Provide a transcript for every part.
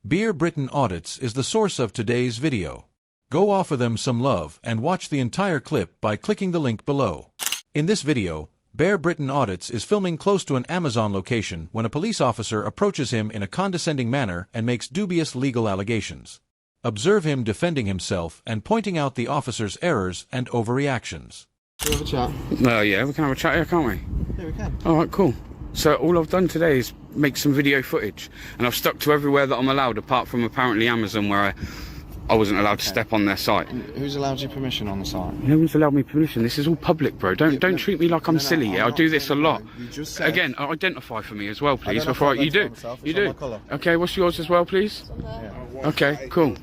Beer Britain Audits is the source of today's video. Go offer them some love and watch the entire clip by clicking the link below. In this video, Beer Britain Audits is filming close to an Amazon location when a police officer approaches him in a condescending manner and makes dubious legal allegations. Observe him defending himself and pointing out the officer's errors and overreactions. Can we have a chat? Oh yeah, we can have a chat here, can't we? Yeah, we can. Alright, cool. So all I've done today is make some video footage, and I've stuck to everywhere that I'm allowed, apart from apparently Amazon, where I wasn't allowed to step on their site. And who's allowed you permission on the site? No one's allowed me permission. This is all public, bro. Don't treat me like I'm silly. Yeah, I do this a lot. You just said, again, identify for me as well, please. Before you do. You do. Colour. Okay, what's yours as well, please? Yeah. Okay, cool.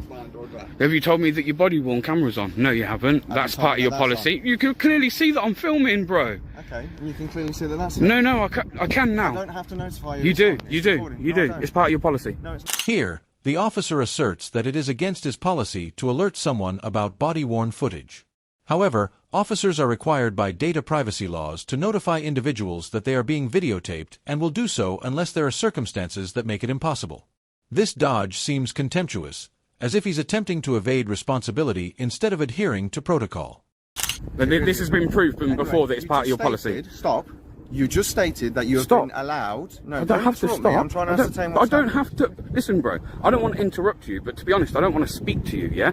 Have you told me that your body-worn camera's on? No, you haven't. That's part of your policy. You can clearly see that I'm filming, bro. Okay, and you can clearly see that that's... No, I can now. I don't have to notify you. You do. It's part of your policy. No, it's not. Here, the officer asserts that it is against his policy to alert someone about body-worn footage. However, officers are required by data privacy laws to notify individuals that they are being videotaped and will do so unless there are circumstances that make it impossible. This dodge seems contemptuous, as if he's attempting to evade responsibility instead of adhering to protocol. But this has been proven before that it's part of your policy. Stop. You just stated that you have been allowed... No, I don't have to stop. Me. I'm trying to ascertain what's I don't have to... Listen, bro, I don't want to interrupt you, but to be honest, I don't want to speak to you, yeah?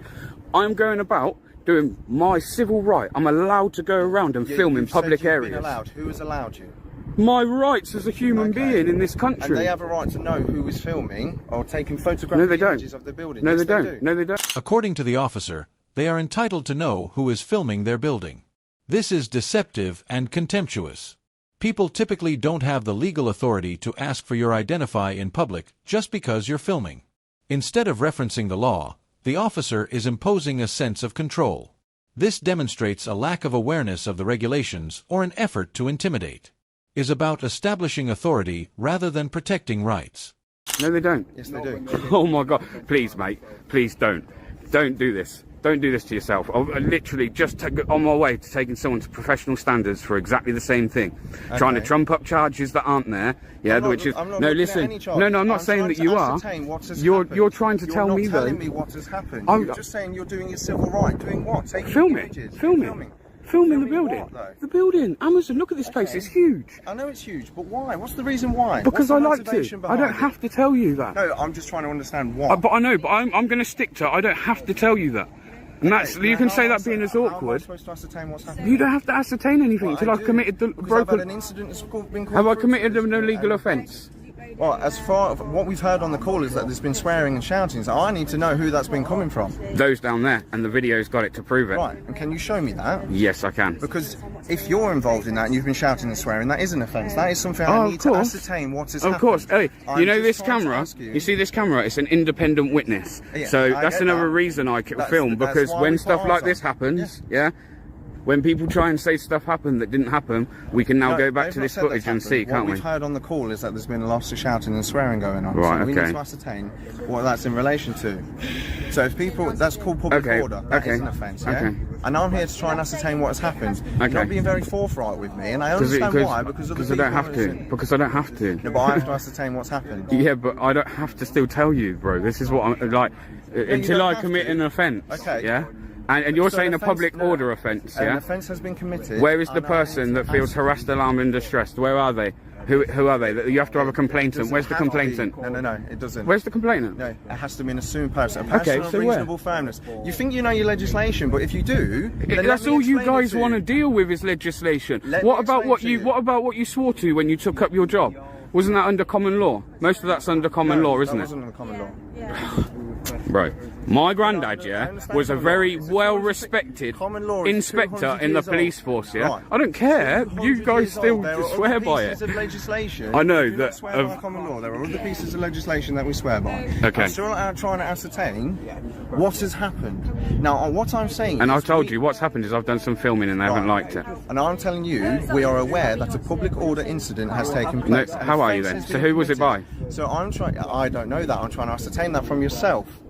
I'm going about doing my civil right. I'm allowed to go around and film in public areas. Allowed. Who has allowed you? My rights as a human being in this country. And they have a right to know who is filming or taking photographic images of the building. No, they don't. No, they don't. According to the officer, they are entitled to know who is filming their building. This is deceptive and contemptuous. People typically don't have the legal authority to ask for your identify in public just because you're filming. Instead of referencing the law, the officer is imposing a sense of control. This demonstrates a lack of awareness of the regulations or an effort to intimidate. Is about establishing authority rather than protecting rights. No, they don't. Yes, they do. Oh my God. Please, mate. Please don't. Don't do this. Don't do this to yourself. I'm literally just on my way to taking someone to professional standards for exactly the same thing. Okay. Trying to trump up charges that aren't there. Yeah, which is... No, listen. No, I'm not saying that you are. You're trying to tell me, though... You're not telling me what has happened. You're just saying you're doing your civil right. Doing what? Taking images. Filming the building. What, the building. Amazon, look at this place. It's huge. I know it's huge, but why? What's the reason why? Because I like to. I don't have to tell you that. No, I'm just trying to understand why. But I know, but I'm going to stick to it. I don't have to tell you that. And that's, you can say that being as awkward. How am I supposed to ascertain what's happening? You don't have to ascertain anything until I've committed the I've had an incident that's been called. Have I committed an illegal offence? Well, as far as what we've heard on the call is that there's been swearing and shouting, so I need to know who that's been coming from. Those down there, and the video's got it to prove it. Right, and can you show me that? Yes, I can. Because if you're involved in that and you've been shouting and swearing, that is an offence. That is something I need to ascertain what has happened. Of course. Hey, you know this camera? You see this camera? It's an independent witness. Yeah, so that's another reason I can film, because when stuff like this happens, yeah, when people try and say stuff happened that didn't happen, we can now go back to this footage and see, can't we? What we've heard on the call is that there's been lots of shouting and swearing going on. Right, so we need to ascertain what that's in relation to. So if people, that's called public order. That is an offence, yeah? And I'm here to try and ascertain what has happened. You're not being very forthright with me, and I understand why, because I don't have to. Because I don't have to. No, but I have to ascertain what's happened. Yeah, but I don't have to still tell you, bro. This is what I'm like, until I commit an offence. Okay. Yeah? And you're saying a public order offence, yeah? An offence has been committed. Where is the person that feels harassed, alarmed and distressed? Where are they? Who are they? You have to have a complainant. Where's the complainant? No, it doesn't. Where's the complainant? No, it has to be an assumed person. A person of reasonable firmness. You think you know your legislation, but if you do... That's all you guys want to deal with is legislation. What about what you swore to when you took up your job? Wasn't that under common law? Most of that's under common law, isn't it? That wasn't under common law. Bro, my granddad, yeah, was a very well-respected inspector in the police force, yeah? Right. I don't care, you guys still swear by it. Of legislation, I know that... swear by common law. There are other pieces of legislation that we swear by. Okay. I'm still trying to ascertain what has happened. Now, what I'm saying and I've told you, what's happened is I've done some filming and they haven't liked it. And I'm telling you, we are aware that a public order incident has taken place. No, how are you then? So who was it by? So I don't know that. I'm trying to ascertain that from yourself.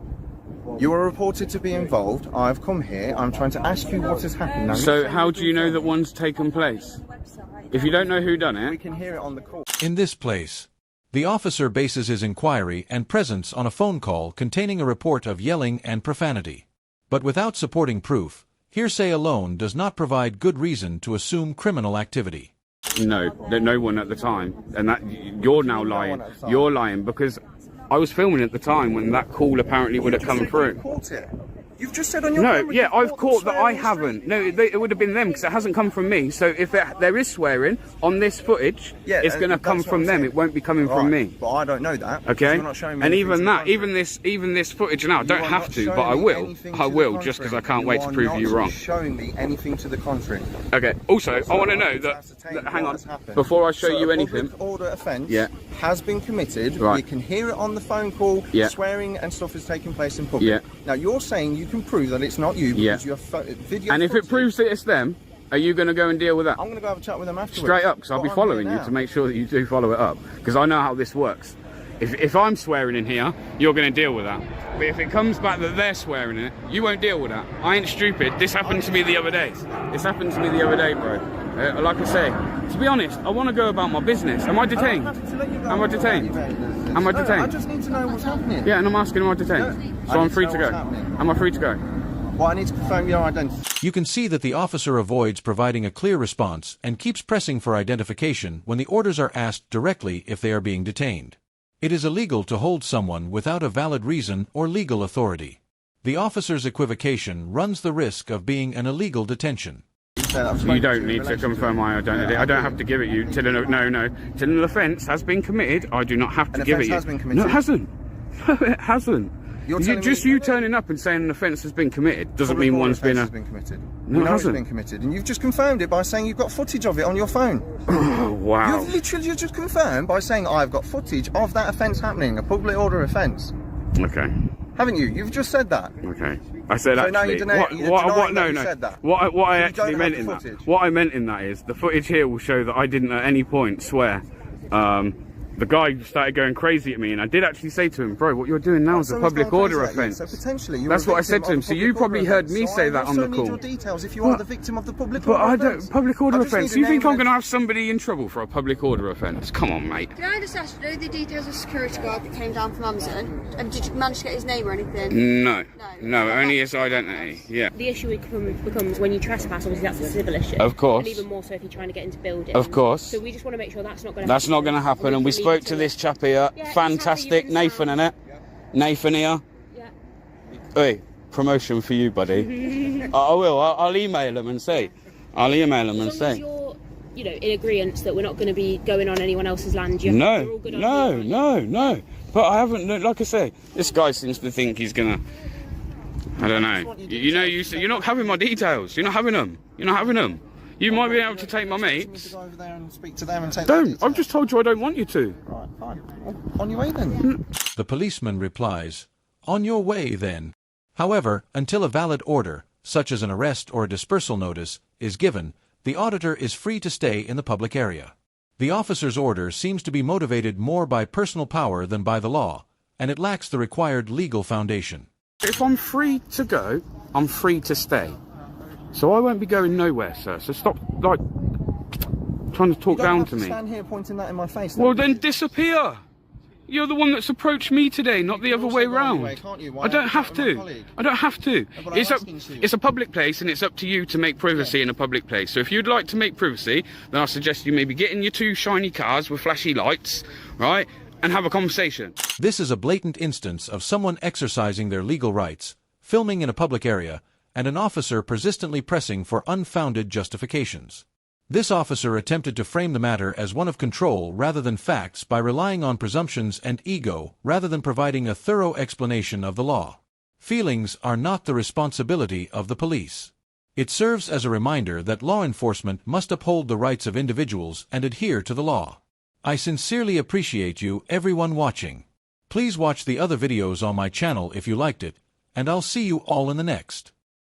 You are reported to be involved. I've come here. I'm trying to ask you what has happened. Now, so how do you know that one's taken place? If you don't know who done it... We can hear it on the call. In this place, The officer bases his inquiry and presence on a phone call containing a report of yelling and profanity. But without supporting proof, hearsay alone does not provide good reason to assume criminal activity. No, no one at the time. And that you're now lying. You're lying because I was filming at the time when that call apparently would have come through. You've just said on your No, yeah, I've caught that I haven't. No, it would have been them because it hasn't come from me. So if there is swearing on this footage, it's going to come from them. It won't be coming from me. But I don't know that. Okay. You're not showing me and even that, even this footage now, I don't have to, but I will. I will just because I can't wait to prove you wrong. Showing me anything to the contrary. Okay. Also, I want to know that. Hang on. Before I show you anything. Public order offence has been committed. Right. You can hear it on the phone call. Swearing and stuff is taking place in public. Now you're saying you can prove that it's not you because you have video. And if it proves that it's them, are you going to go and deal with that? I'm going to go have a chat with them afterwards. Straight up, because I'll be following you to make sure that you do follow it up. Because I know how this works. If I'm swearing in here, you're going to deal with that. But if it comes back that they're swearing in it, you won't deal with that. I ain't stupid. This happened to me the other day. This happened to me the other day, bro. Like I say, to be honest, I want to go about my business. Am I detained? Am I detained? Am I detained? I just need to know what's happening. Yeah, and I'm asking, am I detained? So I'm free to go. Am I free to go? Well, I need to confirm your identity. You can see that the officer avoids providing a clear response and keeps pressing for identification when the orders are asked directly if they are being detained. It is illegal to hold someone without a valid reason or legal authority. The officer's equivocation runs the risk of being an illegal detention. You don't need to confirm my identity. I don't have to give it you till an offence has been committed. I do not have to give it you. No, it hasn't. No, it hasn't. You turning up and saying an offence has been committed doesn't mean one's been committed. No, it hasn't. Been committed, and you've just confirmed it by saying you've got footage of it on your phone. Oh, wow. You've literally just confirmed by saying I've got footage of that offence happening, a public order offence. Okay. Haven't you? You've just said that. Okay. I said so actually. What I actually meant in that. What I meant in that is the footage here will show that I didn't at any point swear. The guy started going crazy at me, and I did actually say to him, bro, what you're doing now is a public order offence. So potentially that's what I said to him. So you probably heard me say that on the call. I also need your details if you are the victim of the public order offence. But I don't, public order offence? You think I'm going to have somebody in trouble for a public order offence? Come on, mate. Can I just ask, the details of the security guard that came down from Amazon? Did you manage to get his name or anything? No, only his identity, yeah. The issue becomes when you trespass, obviously that's a civil issue. Of course. And even more so if you're trying to get into buildings. Of course. So we just want to make sure that's not going to happen. That's not going to happen, and we spoke to this chap here. Yeah, fantastic. Nathan, innit? Nathan here. Yeah. Hey, promotion for you, buddy. I will. I'll email him and say. I'll email him and say. As long as you're, in agreement that we're not going to be going on anyone else's land. No. But I haven't. Like I say, this guy seems to think he's gonna. I don't know. You're not having my details. You're not having them. You're not having them. You might be able to take my mates. Go over there and speak to them and take Don't. I've just told you I don't want you to. Right, fine. Well, on your way then. The policeman replies, "On your way then." However, until a valid order, such as an arrest or a dispersal notice, is given, the auditor is free to stay in the public area. The officer's order seems to be motivated more by personal power than by the law, and it lacks the required legal foundation. If I'm free to go, I'm free to stay. So I won't be going nowhere, sir. So stop, trying to talk down to me. You don't have to stand here pointing that in my face. Well, then disappear. You're the one that's approached me today, not the other way round. I don't have to. I don't have to. It's a public place, and it's up to you to make privacy in a public place. So if you'd like to make privacy, then I suggest you maybe get in your two shiny cars with flashy lights, right, and have a conversation. This is a blatant instance of someone exercising their legal rights, filming in a public area, and an officer persistently pressing for unfounded justifications. This officer attempted to frame the matter as one of control rather than facts by relying on presumptions and ego rather than providing a thorough explanation of the law. Feelings are not the responsibility of the police. It serves as a reminder that law enforcement must uphold the rights of individuals and adhere to the law. I sincerely appreciate you, everyone watching. Please watch the other videos on my channel if you liked it, and I'll see you all in the next.